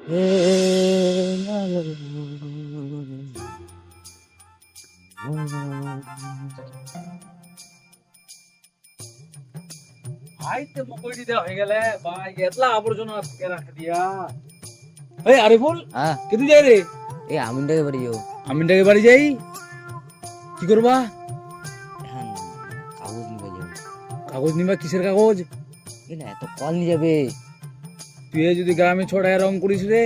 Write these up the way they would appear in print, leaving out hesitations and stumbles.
আইতে মকইটি দেওয়া হয়ে গেলে ভাই এতলা আবর্জনা আজকে রাখে দিয়া। এই আরিফুল হ্যাঁ কেটে যাই রে? এই আমিনটাকে বাড়ি যাও। আমিনটাকে বাড়ি যাই, কি করবা? এখন কাগজ নিয়ে যাও। কাগজ নিবা? কিসের কাগজ? এই না এত কল নিয়ে যাবে। তুই যদি গ্রামে ছড়ায় রং করিস রে,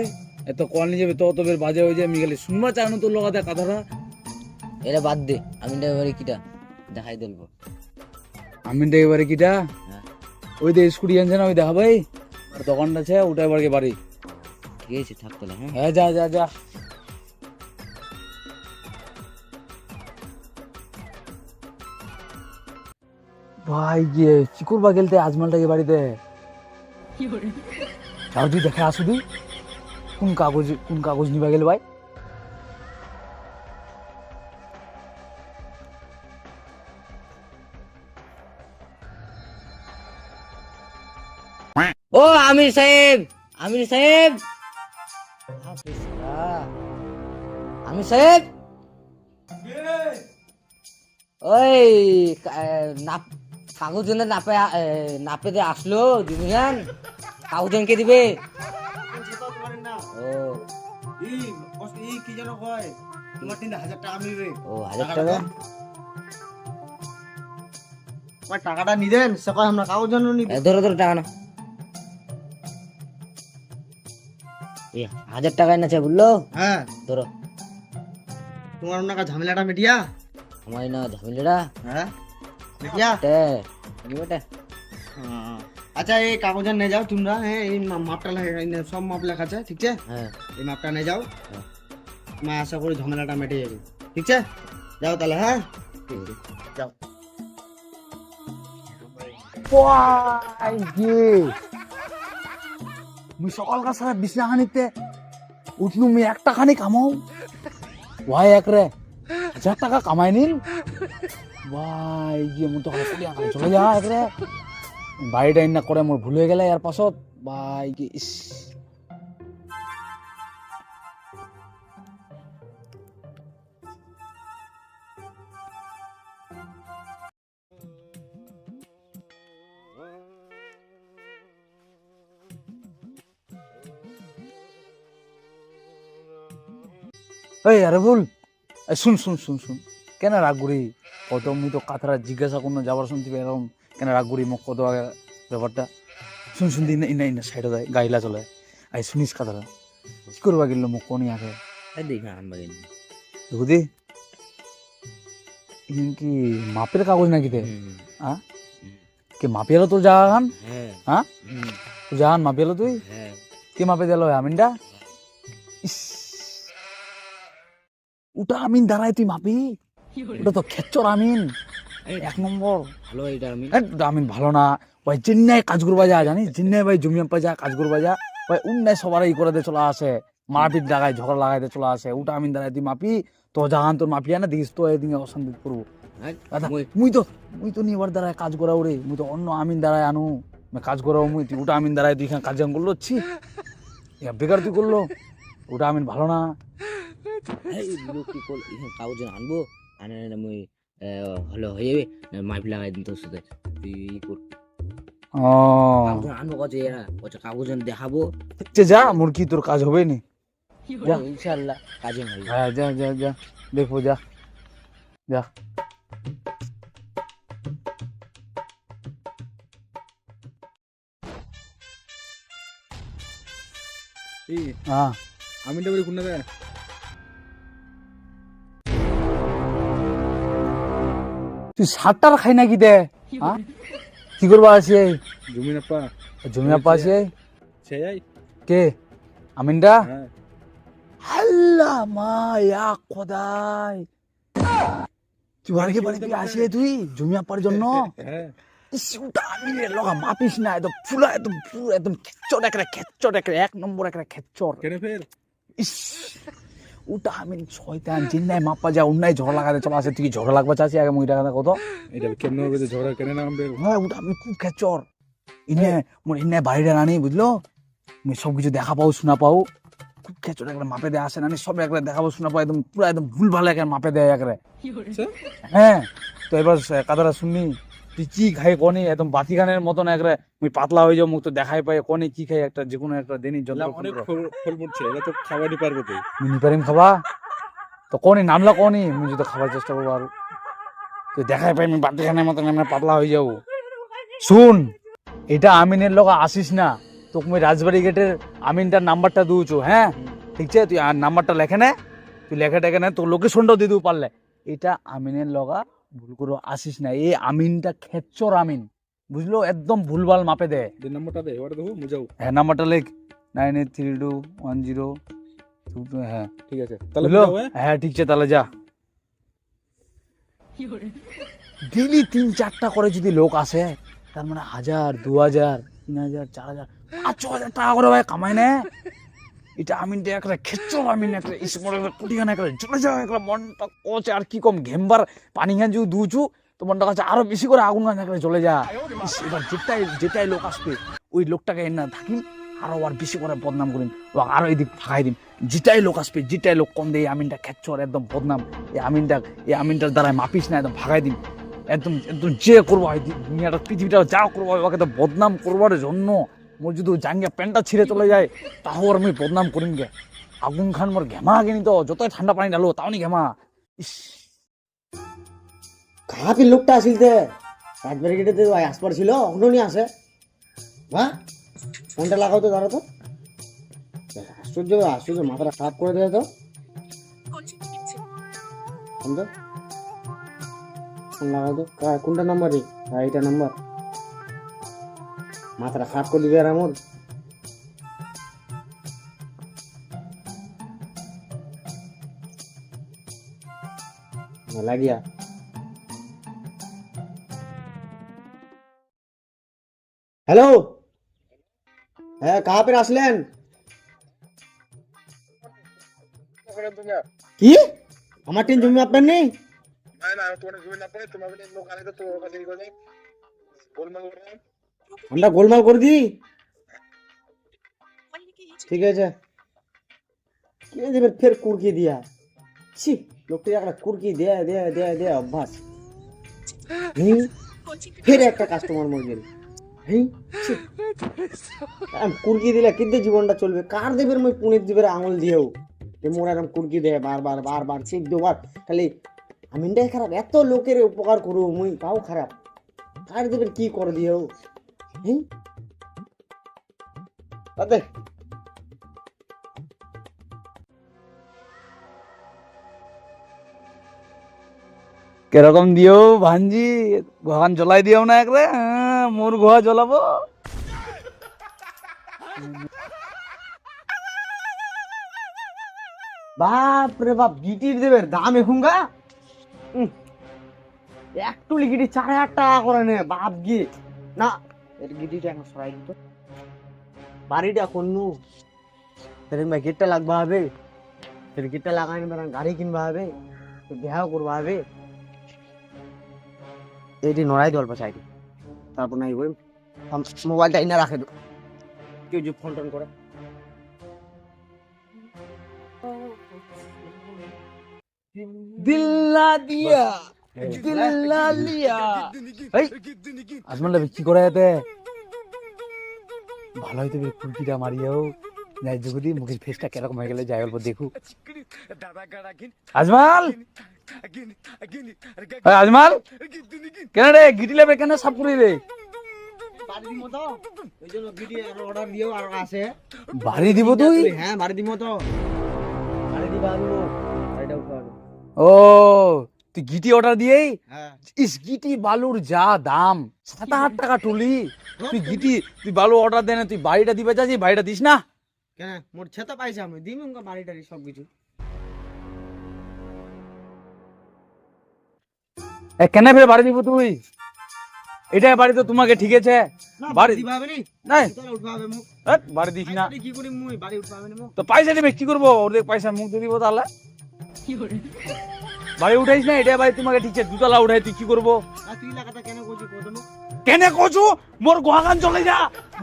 এত কল নিয়ে যাবে, তত বের বাজে হয়ে যায়। আমি গেলে শুনবা চায় না তোর লগাতে কথাটা। এটা বাদ দে, আমিনটাকে বাড়ি কিটা দেখাই দেবো। আমিনটাকে বাড়ি কিটা? হ্যাঁ ওই যে স্কুটি আনছে না, ওই দেখা ভাই আর দোকানটা আছে, ওটাই বাড়ি বাড়ি। ঠিক আছে থাক তাহলে। হ্যাঁ হ্যাঁ যা যা যা। ভাই গিয়ে কি করবা গেলতে আজমালটাকে বাড়িতে? যাও তুই দেখে আসু তুই, কোন কাগজ নিবা গেল ভাই? ও আমির সাহেব, আমির সাহেব, আমির সাহেব, ওই কাগজ নাপে নাপে দিয়ে আসলো দিবেন। কাগজ কে দিবে? ও কি যেন কয়, তোমার 3,000 টাকা মিলবে। ও 1000 টাকা। আমার টাকাটা নিদেন, সে কয় আমরা কাগজ জন্য নিবে। ধরো ধরো টাকা না। এই 1000 টাকায় না চাই বললো। হ্যাঁ ধরো। তোমার ওনাকা ঝামেলাটা মিটিয়া। আমার না ঝামেলাটা হ্যাঁ মিটিয়া। নিবেটা। আচ্ছা এই কাগজটা নিয়ে যাও তোমরা। হ্যাঁ এই মাপটা সব মাপ লেখা আছে, ঠিক আছে? হ্যাঁ এই মাপটা নিয়ে যাও, হ্যাঁ। মা আশা করি ঝামেলাটা মেটে যাবে, ঠিক আছে? যাও তাহলে। হ্যাঁ যাও। ভাই গিয়ে মুই সকাল কা সারা বিছনা খানিতে উঠলু, মুই 1 টাকা খানি কামাও। ভাই একরে 1000 টাকা কামাই নিল। ভাই গিয়ে মুই তো চলে যা একরে বাড়িটা ইন্না করে মোর ভুল হয়ে গেলে এর পাছত। ভাই কি ইস, এই আরে বল, শুন শুন শুন শুন, কেন রাগ করি? কত মুই তো কাথারা জিজ্ঞাসা করুন যাবার শুনছি এরকম কেন রাগ করি মুখ কত আগে ব্যাপারটা। শুন শুন ইনা ইনা ইনা সাইডে যায় গাইলা চলে আই শুনিস কাথারা কি করবা গেল মুখ কোনি আগে দেখা আনবাগে দেখো দি ইন কি মাপের কাগজ নাকি দে? হ্যাঁ কে মাপিয়ালো তোর জাগান? হ্যাঁ হ্যাঁ তোর জাগান মাপিয়ালো তুই? হ্যাঁ কে মাপে দিল আমিনটা? ইস ওটা আমিন দাঁড়ায় তুই মাপি? ওটা তো খেচ্চর আমিন 1 নম্বর। ভালো এটা আমি আমিন ভালো না ভাই, চেন্নাই কাজ করবা যা জানিস, চেন্নাই ভাই জমি আপা যা কাজ করবা যা ভাই, উন্নায় সবার ই করে চলে আসে, মারপিট লাগায় ঝগড়া লাগাইতে চলে আসে। ওটা আমিন দাঁড়ায় তুই মাপি? তো জাহান তোর মাপিয়া না দেখিস তো এদিকে অশান্তি করবো। মুই তো নিবার দ্বারায় কাজ করাও রে, মুই তো অন্য আমিন দ্বারায় আনু কাজ করাও। মুই তুই ওটা আমিন দ্বারায় তুই এখানে কাজ করলো ছি বেকার তুই করলো। ওটা আমিন ভালো না। কি কল এখানে কাগজ আনবো, আনে মুই ভালো হয়ে যাবে, মাইপ লাগাই দিন তোর সাথে। তুই ই কর ও কাগজ আনবো, কছে এরা কছে কাগজ দেখাবো। যা মুরগি তোর কাজ হবে নি, যা। ইনশাআল্লাহ কাজে হবে। হ্যাঁ যা যা যা দেখবো, যা যা। হ্যাঁ আমিনটা বলি কোন জায়গায়? তুই 7টার খাই নাকি দে? হ্যাঁ কি করবা আছে? জমি নাপা জমি আপা আছে সেই কে? আমিনটা? হ্যাঁ আল্লাহ মা ইয়া খোদাই, তুই বাড়িতে আসে তুই জমি আপার জন্য? হ্যাঁ ওটা আমিনের লগা মাপিস না, একদম ফুলা একদম পুরো একদম খেচ্চর একটা 1 নম্বর একটা খেচ্চর। কেন ফের? ইস ওটা আমিন শয়তান, চিন্নায় মাপা যা অন্যায় ঝগড়া লাগাতে চলে আসে। তুই কি ঝগড়া লাগবা চাচ্ছি আগে মুই টাকা কত? এটা কেমন হবে যে ঝগড়া কেন না আমবে? হ্যাঁ ওটা আমি খুব খেচ্চর। ইনে মোর ইনে বাড়িটা রানি বুঝলো, মুই সব কিছু দেখা পাও শোনা পাও। খেচর একবার মাপে দেয় আসে না, আমি সব একবার দেখাবো শোনাবো, একদম পুরো একদম ভুল ভালো একবার মাপে দেয় একবারে। হ্যাঁ, তো এবার কথাটা শুননি, তুই কি খাই কনি একদম বাতি গানের মতন একবারে মুই পাতলা হয়ে যাও, মুখ তো দেখাই পাই কনি কি খাই একটা যে কোনো একটা দিনই যন্ত্র অনেক ফলমূল ছিল, এটা তো খাবারই পারবো তুই। মিনি পারিম খাবা তো কনি নামলা কনি মুই যদি খাবার চেষ্টা করবো আর তুই দেখাই পাই আমি বাতি গানের মতন আমরা পাতলা হয়ে যাবো। শুন, এটা আমিনের লোক আসিস না, তোকে মুই রাজবাড়ি গেটের আমিনটার নাম্বারটা দিয়েছো, হ্যাঁ ঠিক আছে, তুই আর নাম্বারটা লেখে নে, তুই লেখে টেখে নে, তোর লোকেশনটাও দিয়ে দিও পারলে। এটা আমিনের লগা ভুল করে আসিস না, এই আমিনটা খেচ্চর আমিন, বুঝলো, একদম ভুলভাল মাপে দেয়। যে নাম্বারটা দে ওটা দেবো মুজাও। হ্যাঁ নাম্বারটা লেখ 98321022, হ্যাঁ ঠিক আছে তাহলে বুঝলো, মুজাও, হ্যাঁ? হ্যাঁ ঠিক আছে তাহলে যা। ডেলি 3-4টা করে যদি লোক আসে, তার মানে 1000, 2000, 3000, 4000, 5-6,000 টাকা করে ভাই কামাই নে। এটা আমিনটা একটা খেচ্চর আমিন, একটা ইসমরের কুটিখানা একটা চলে যাও, একটা মনটা কোচে আর কি কম ঘেমবার পানি গান যদি দুচু তো মনটা কাছে আরো বেশি করে আগুন গান একটা চলে যা। এবার যেটাই লোক আসবে ওই লোকটাকে এনে থাকিম আরো আর বেশি করে বদনাম করিম, আরো এদিক ফাঁকাই দিম। যেটাই লোক আসবে, যেটাই লোক কম দেয়, এই আমিনটা খেচ্চর একদম বদনাম, এই আমিনটার দ্বারা মাপিস না, একদম ভাগাই দিম, একদম একদম যে করবো হয় দুনিয়াটা পৃথিবীটা যা করবো ওকে তো বদনাম করবার জন্য মোর যদি জাঙ্গিয়া প্যান্টটা ছিঁড়ে চলে যায় তাও আর আমি বদনাম করিম গে। আগুন খান মোর ঘেমা কিনি তো যতই ঠান্ডা পানি ডালো তাও নি ঘেমা। ইস কাহাকে লোকটা আসিল দে রাজবাড়ি গেটে আসবার ছিল অন্য নিয়ে আসে বা ফোনটা লাগাও তো দাঁড়া তো, আশ্চর্য আশ্চর্য, মাথাটা খারাপ করে দেয় তো। ফোন তো ফোন লাগাও তো, কোনটা নাম্বার রে? এইটা নাম্বার, মাথাটা খারাপ করে দিবে আর আমার। লাগিয়া हेलो, হ্যাঁ कहाँ पे আসলেন? কি আমার টিন জমি আপনার নেই? আমরা গোলমাল করে দিই, ঠিক আছে কে দেবে ফের কুড়কি দিয়া, ছি লোকটি একটা কুড়কি দেয়া দেয়া দেয়া দেয়া অভ্যাস। ফের একটা কাস্টমার মরে গেল, কুড়কি দিলে কিন্তু জীবনটা চলবে, কার দেবের মই পুনের দেবের আঙুল দিয়েও মোর এরকম কুড়কি দেয় বারবার বারবার ঠিক দুবার, খালি আমিনটাই খারাপ, এত লোকের উপকার করু মুই তাও খারাপ, কার দেবের কি করে দিয়েও। তাতে কিরকম দিও ভাঞ্জি, ঘোগান জ্বলাই দিও না একরে, মোর ঘোয়া জ্বলাবো। বাপ রে বাপ, গিটির দেবের দাম এখুঙ্গা একটু গিটি 4,000 টাকা করে নে বাপ গিট না, এর গিটিটা এখন সরাই দিত, বাড়িটা কোনু ভাই গেটটা লাগবা হবে, গেটটা লাগাই নেবে, গাড়ি কিনবা হবে, বিহাও করবা হবে, এইটি নড়াই দল পাশাইটি, তারপর নাই বই মোবাইলটা এনে রাখে দো, কেউ যে ফোন টোন করে। দিল্লা দিয়া দিল্লা লিয়া, এই আজমান কি করে এতে ভালো হইতো কুলকিটা মারিয়াও যাই যদি মুখের ফেসটা কিরকম হয়ে গেলে যাই অল্প দেখু। আজমাল, আজমাল কেন রে গিটি লেবে কেন সাপ করে রে? বাড়ি দিব তুই? হ্যাঁ বাড়ি দিব তো, বাড়ি দিবা ও তুই গিটি অর্ডার দিয়েই, হ্যাঁ ইস গিটি বালুর যা দাম 7,000 টাকা টুলি, তুই বালু অর্ডার দে না, তুই বাড়িটা দিবে চাচ্ছি, বাড়িটা দিস না কেন মোর ছেতা পাইছে, আমি দিম বাড়ি টাড়ি সব কিছু। কেন ফের বাড়ি দিব তুই? এটাই বাড়ি তো তোমাকে ঠিক আছে, বাড়ি দিবা হবে নি, নাই তোরা উঠবা হবে মুখ, বাড়ি দিস না কি করি মুই বাড়ি উঠবা হবে নি মুখ, তো পয়সা দিবে কি করবো, ওদের পয়সা মুখ দিয়ে দিব তাহলে বাড়ি উঠাইস না, এটাই বাড়ি তোমাকে ঠিক আছে, দুতলা উঠাই তুই কি করবো? আর তুই লাগাটা কেন কইছি কত মুখ, কেন কচু মোর গোহাগান চলে যা,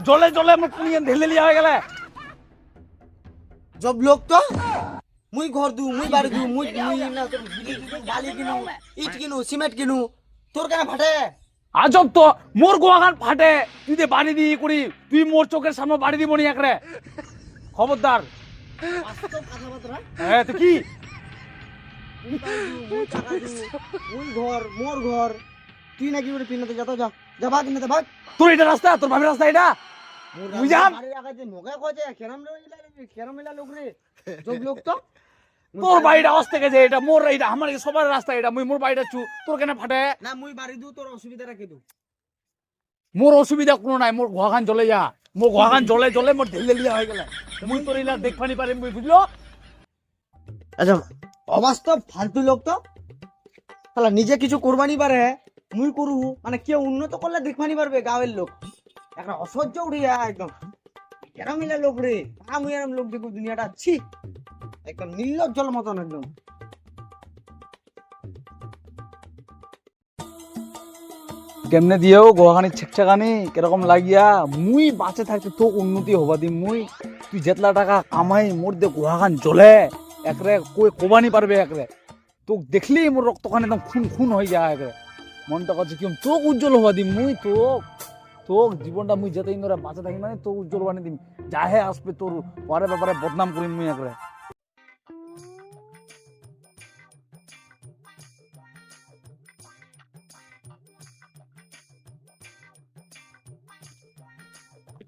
জলে জলে আমার পুনিয়ে ঢেলে লিয়া হয়ে গেলে জব লোক তো মুই ঘর দু মুই বাড়ি দু মুই মুই না তোর বিড়ি কিনু বালি কিনু ইট কিনু সিমেন্ট কিনু তোর কেন ফাটে আজব তো মোর গোয়াগান ফাটে তুই যে বাড়ি দিয়ে করি তুই মোর চোখের সামনে বাড়ি দিব নি একরে খবরদার বাস্তব কথাবার্তা হ্যাঁ তো কি মুই বাড়ি দু মুই টাকা দু মুই ঘর মোর ঘর তুই নাকি ওরে পিনাতে যা তো যা যা ভাগ নিতে ভাগ তোর এটা রাস্তা তোর ভাবির রাস্তা এটা মুই যাম বাড়ি রাখাতে নগা কজে কেরাম মিলা লোক রে জব লোক তো তোর বাড়িটা অস থেকে যে এটা মোর এটা আমার সবার রাস্তা এটা মুই মোর বাড়িটা চু তোর কেন ফাটে না মুই বাড়ি দু তোর অসুবিধা রাখে দু মোর অসুবিধা কোনো নাই মোর গোয়াগান জলে যা মোর গোয়াগান জলে জলে মোর ঢেলে লিয়া হয়ে গেলে মুই তোর ইলা দেখবানি পারিম মুই বুঝলো আচ্ছা অবাস্তব ফালতু লোক তো তাহলে নিজে কিছু করবানি পারে মুই করু মানে কেউ উন্নত করলে দেখবানি পারবে গাঁয়ের লোক একটা অসহ্য উড়িয়া একদম কেন মিলা লোক রে মুই এরম লোক দেখু দুনিয়াটা ছি একদম নির্লজ্জল মতন একদম কেমনে দিয়েও গোয়াখানি ছেকছাকানি কিরকম লাগিয়া মুই বাঁচে থাকতে তো উন্নতি হবা দি মুই তুই যেতলা টাকা কামাই মোর দে গোয়াখান জ্বলে একরে কই কোবানি পারবে একরে তোক দেখলি মোর রক্তখান একদম খুন খুন হয়ে যায় একরে মনটা করছে কি তোক উজ্জ্বল হবা দি মুই তোক তোক জীবনটা মুই যেতেই ধরে বাঁচে থাকি মানে তোক উজ্জ্বল বানিয়ে দিম যাহে আসবে তোর পরে ব্যাপারে বদনাম করিম মুই একরে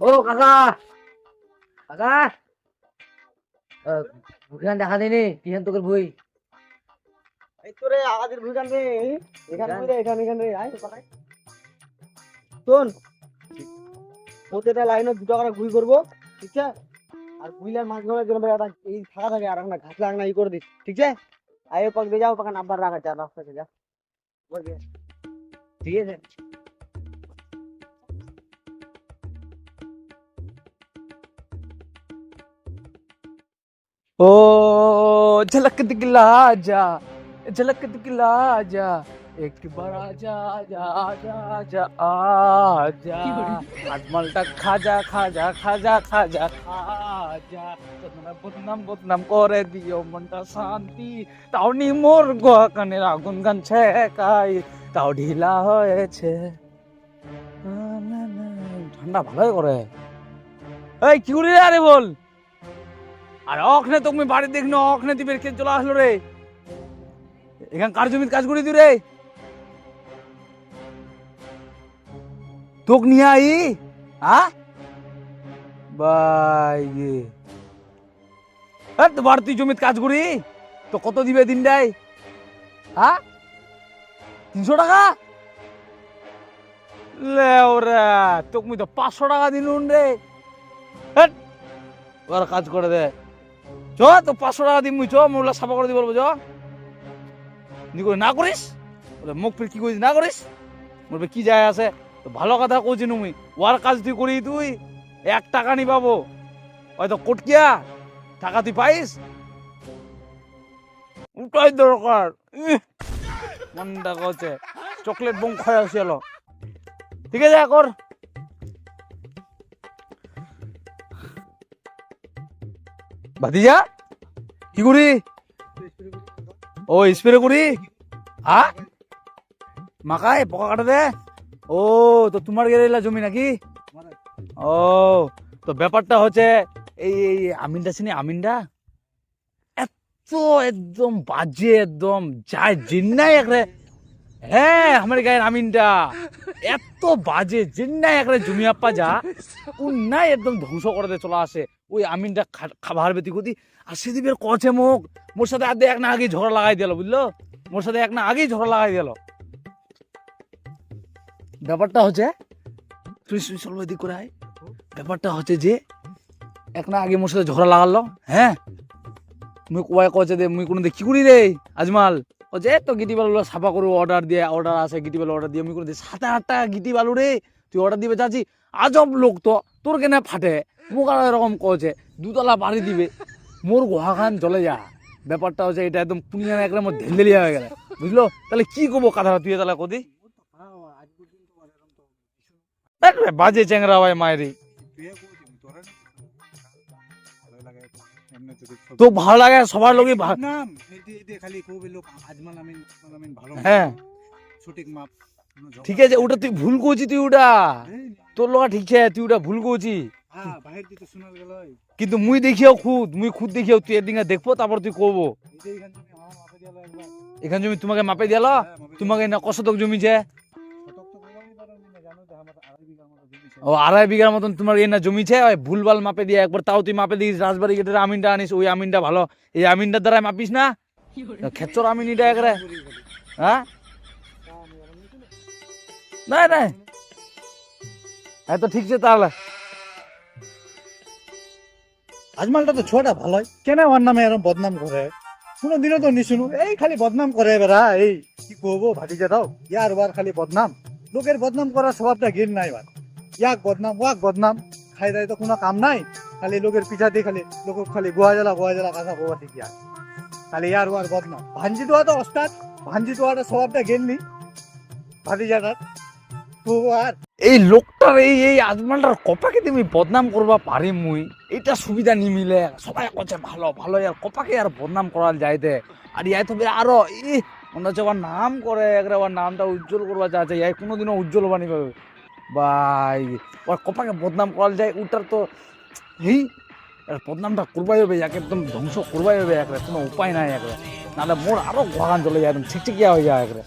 ও কাকা কাকা ভুখান দেখা দেনি কিহান তোকে বই এই তো রে আগাদের ভুগান রে এখানে কই রে এখানে আয় তো পাকাই শোন প্রত্যেকটা লাইনে 2 টাকা করে ঘুরি করবো ঠিক আছে আর বুইলার মাছ ধরে যেন এই ফাঁকা থাকে আর না ঘাস লাগনা ই করে দিস ঠিক আছে আয়ে পাক দিয়ে যাও পাকা নাম্বার রাখা চার রাস্তা যা বলবে ঠিক আছে ओ झलक दिखला जा झलक दिखला जा एक बार आजा आजा आजा आजा आजा আজমালটা খাজা খাজা খাজা খাজা খাজা তোমরা বদনাম বদনাম করে দিও মনটা শান্তি তাও নি মোর গোয়াকানের আগুন গান ছেকাই তাও ঢিলা হয়েছে ঠান্ডা ভালোই করে এই কি করি রে আরে বল আর অখনে তুমি বাড়ি দেখনো অখনে দিবে কে চলে আসলো রে এখান কার জমির কাজ করি তুই রে তোক নিয়ে আই হ্যাঁ বাই তো বার তুই জমির কাজ করি তো কত দিবে দিনটাই হ্যাঁ 300 টাকা লেওরা তোক মুই তো 500 টাকা দিলুন রে ওর কাজ করে দে চ তো 500 টাকা দিম মুই চ মোলা সাফা করে দি বলবো চ নি করে না করিস বলে মুখ ফির কি করিস না করিস বলবে কি যায় আছে তো ভালো কথা কইছি মুই ওর কাজ তুই করি তুই 1 টাকা নি পাবো হয়তো কোটকিয়া টাকা তুই পাইস উঠাই দরকার মনটা কচ্ছে চকলেট বোম খায় আসিল ঠিক আছে কর ভাতিজা কি করি ও স্প্রে করি হ্যাঁ মাকায় পোকা কাটা দে ও তো তোমার গেলা জমি নাকি ও তো ব্যাপারটা হচ্ছে এই এই আমিনটা চিনি আমিনটা এত একদম বাজে একদম যায় জিন্নাই একরে হ্যাঁ আমার গায়ের আমিনটা এত বাজে জিন্নাই একরে জমি আপ্পা যা উন্নাই একদম ধ্বংস করে দিয়ে চলে আসে ওই আমিনটা খাবার বেতি গতি আর সেদিবের কছে মুখ মোর সাথে আদে এক না আগেই ঝগড়া লাগাই দিল বুঝলো মোর সাথে এক না আগেই ঝগড়া লাগাই দিল ব্যাপারটা হচ্ছে তুই চলবে দিক করে আয় ব্যাপারটা হচ্ছে যে এক না আগে মোর সাথে ঝগড়া লাগালো হ্যাঁ মুই কয় কছে দে মুই কোনো কি করি রে আজমাল ও যে তো গিটি বালু সাফা করবো অর্ডার আছে গিটি বালু অর্ডার দিয়ে মুই করে 7-8 টাকা গিটি বালু রে তুই অর্ডার দিবে চাচ্ছি আজব লোক তো তোর কেনে ফাটে মুখ আর এরকম কছে 2 তলা বাড়ি দিবে মোর গোহাখান চলে যা ব্যাপারটা হচ্ছে এটা একদম পুনিয়া একদম ঢেলদেলিয়া হয়ে গেল বুঝলো তাহলে কি করবো কথাটা তুই তাহলে কদি বাজে চ্যাংরা ভাই মায়েরি তো ভালো লাগে সবার লোকই নাম এতে খালি কবে লোক আজমাল আমিন ভালো হ্যাঁ সঠিক মাপ কোনো ঝগড়া ঠিক আছে ওটা তুই ভুল করছি তুই ওটা নেই। তোর লোক ঠিক আছে তুই ওটা ভুল করছি হ্যাঁ বাহির দিতে শোনা গেল কিন্তু মুই খুদ দেখিও তুই এদিকে দেখবো তারপর তুই করবো এই যে এখান থেকে আমার মাপে দিয়ালো একবার এখান জমি তোমাকে মাপে দিল হ্যাঁ, মাপে তোমাকে না কত জমিছে শতক তো বলবারই পারো না জানো যে আমার 2.5 বিঘার মতো জমি ছিল। ও 2.5 বিঘার মতন তোমার এই না জমিছে ওই ভুলভাল মাপে দিয়ে একবার তাও তুই মাপে দিস রাজবাড়ি গেটের আমিনটা আনিস ওই আমিনটা ভালো এই আমিনটার দ্বারা মাপিস না খেচর আমিন এটা একরে হ্যাঁ না না হ্যাঁ তো ঠিক আছে তাহলে আজমালটা তো ছোটা ভালোই কেন ওর নামে এরকম বদনাম করে কোনোদিনও তো নিশুনু এই খালি বদনাম করে বেড়া এই কি করবো ভাটিজা দাও ইয়ার বার খালি বদনাম লোকের বদনাম করার স্বভাবটা গেল নাই বার ইয়াক বদনাম ওয়াক বদনাম খাই দাই তো কোনো কাম নাই খালি লোকের পিছা দিয়ে খালি লোক খালি গোয়া জ্বালা কাঁচা গোয়া ঠিক খালি ইয়ার ওয়ার বদনাম ভাঞ্জি দোয়া তো ওস্তাদ ভাঞ্জি দোয়াটা স্বভাবটা গেল নি ভাটিজাটার তো আর এই লোকটার এই আজমালটার কপাকে তুমি বদনাম করবা পারি মুই এটা সুবিধা নি মিলে সবাই করছে ভালো ভালো আর কপাকে আর বদনাম করাল যাইতে আর ইয়াই তবে আরো মনে হচ্ছে ওর নাম করে একরে ওর নামটা উজ্জ্বল করবা চাচ্ছে ইয়াই কোনোদিনও উজ্জ্বল বানি পাবে ভাই ওর কপাকে বদনাম করাল যায় ওটার তো এই এর বদনামটা করবাই হবে ইয়াকে একদম ধ্বংস করবাই হবে একরে কোনো উপায় নাই একরে নাহলে মোর আরো ঘোরান চলে যায় একদম ছিকচিকিয়া হয়ে যায় একরে